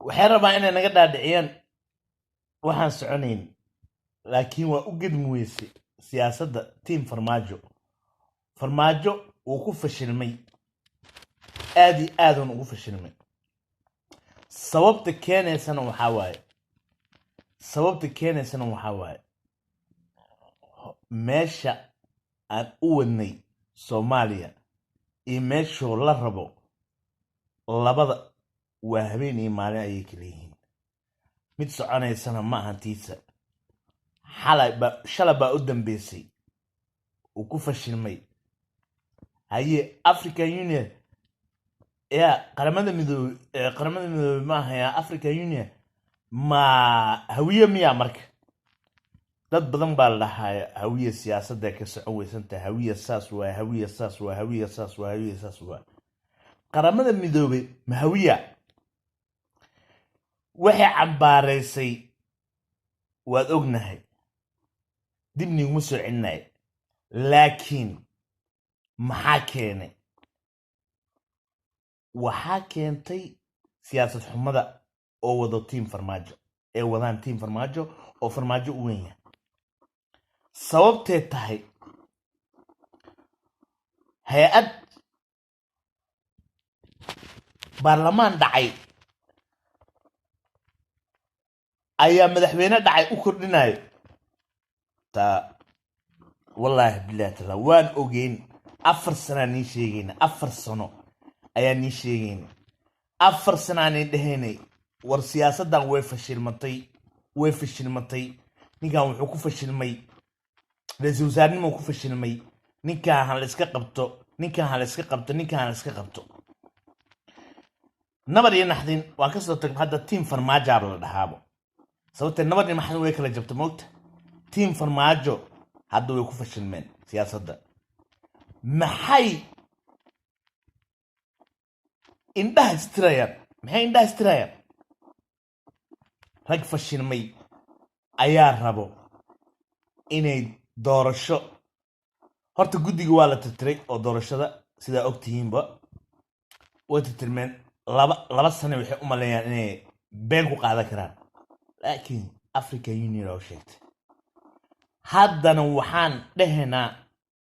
waxay rabaa inay naga dhaadhiciyaan waxaan soconayn laakiin waa u gedmi weyse siyaasadda tiim farmaajo wuu ku fashilmay aad iyo aadan ugu fashilmay sababta keenaysana waxaa waaye meesha aan u wadnay soomaaliya iyo meeshoo la rabo labada waa habeen iyo maalin ayay kala yihiin mid soconaysana ma ahantiisa shalay baa u dambeysay uu ku fashilmay haye African Union qaramada midoobay ma aha African Union ma hawiye miya marka dad badan baa la dhahaa hawiye siyaasadda ka socon weysanta hawiye saas waa qaramada midoobay ma hawiya waxay cambaaraysay waad ognahay dibni uma soo celinay laakiin maxaa keenay waxaa keentay siyaasad xumada oo wado tiim farmaajo oo farmaajo u weyn yahay sababtee tahay hay-ad baarlamaan dhacay ayaa madaxweyne dhacay u kordhinayo taa wallaahi bilaahi taala waan ogeyn 4 sano nii sheegayna 4 sano ayaa nii sheegayna 4 sano aan dhahaynay war siyaasaddan way fashilmatay ninkan wuxuu ku fashilmay ra'iisul wasaarnimo ku fashilmay ninkan ha la iska qabto nabar iyo naxdin waan ka soo tag hadda tiim farmaajo la dhahaabo sababtee nabar iyo naxdin way kala jabtay moogta tiim farmaajo hadda way ku fashilmeen siyaasadda maxay indhaha istirayaan rag fashilmay ayaa rabo inay doorasho horta guddiga waa la tirtiray oo doorashada sidaa ogtihiinba way tirtirmeen laba sano waxay u maleeyaan inay been ku qaadan karaan laakiin African Union oo sheegtay haddana waxaan dhahaynaa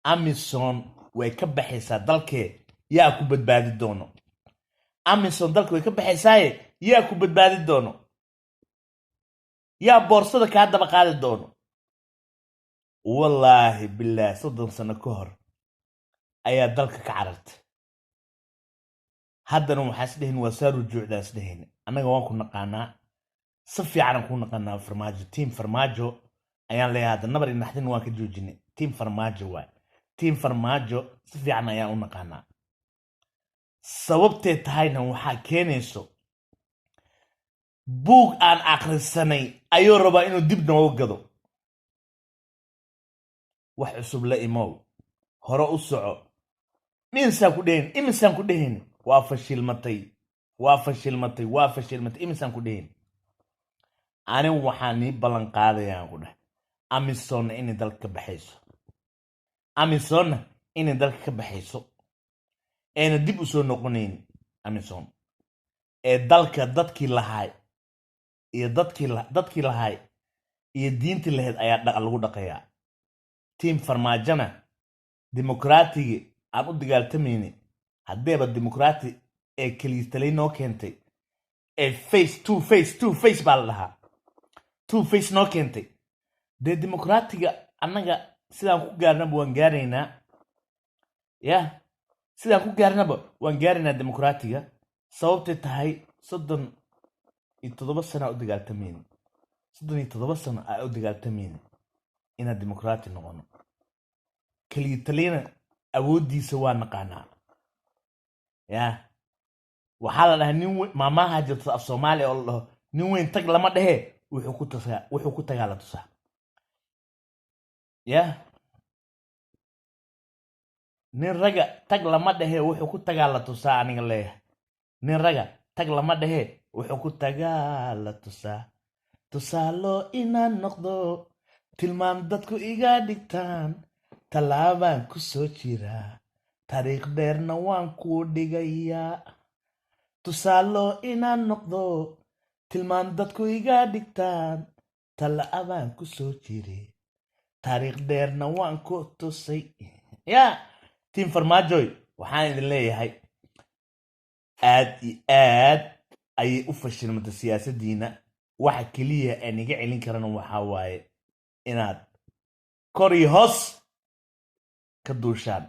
Amazon way ka baxaysaa dalkee yaa ku badbaadi doono Amazon dalka way ka baxaysaaye yaa ku badbaadi doono yaa boorsada kaa daba qaadi doono wallaahi bilaahi 30 sano ka hor ayaa dalka ka carartay haddana waxaa isdhahin waa saaru juucdaa isdhahin annaga waan ku naqaanaa si fiican ku naqaanaa farmaajo tiim farmaajo ayaan leeyahay hadda nabar iyo naxdin waan ka joojinay tiim farmaajo si fiican ayaan u naqaanaa sababtee tahayna waxaa keenayso buug aan akhrisanay ayuu rabaa inuu dib nooga gado wax cusub la imow hore u soco imisaan ku dhahayn waa fashilmatay imisaan ku dhahayn anigu waxaan nii ballan qaadayaan ku dhah Amazon inay dalka ka baxayso eena dib u soo noqonayn Amazon ee dalka dadkii lahaay iyo diintii lahayd ayaa lagu dhaqayaa tiim farmaajana dimuqraatigi aan u dagaaltamayni haddeeba dimuqraati ee keliistalay noo keentay ee two face baa la dhahaa two face noo keentay dee dimuqraatiga annaga sidaan ku gaarnaba waan gaaraynaa sidaan ku gaarnaba waan gaaraynaa dimuqraatiga sababtay tahay 37 sano u dagaaltamayni 37 sano u dagaaltamayni inaan dimuqraati noqono keliitalina awooddiisa waa naqaanaa waxaa la dhahaa nin maamaha jirto af Soomaali oo la dhaho nin weyn tag lama dhehe wuxuu ku tagaa la tusaa nin raga tag lama dhehe wuxuu ku tagaa la tusaa aniga leeyahay nin raga tag lama dhehe wuxuu ku tagaa la tusaa tusaalo inaan noqdo tilmaam dadku iga dhigtaan tallaabaan ku soo jiraa taariikh dheerna waan ku dhigayaa tusaalo inaan noqdo tilmaan dadku iga dhigtaan talla abaan ku soo jiray taariikh dheerna waan ku tusay ya tiim farmaajoy waxaan idin leeyahay aad iyo aad ayay u fashilmata siyaasaddiina waxa keliya aan iga celin karana waxaa waaye inaad kor iyo hoos ka duushaan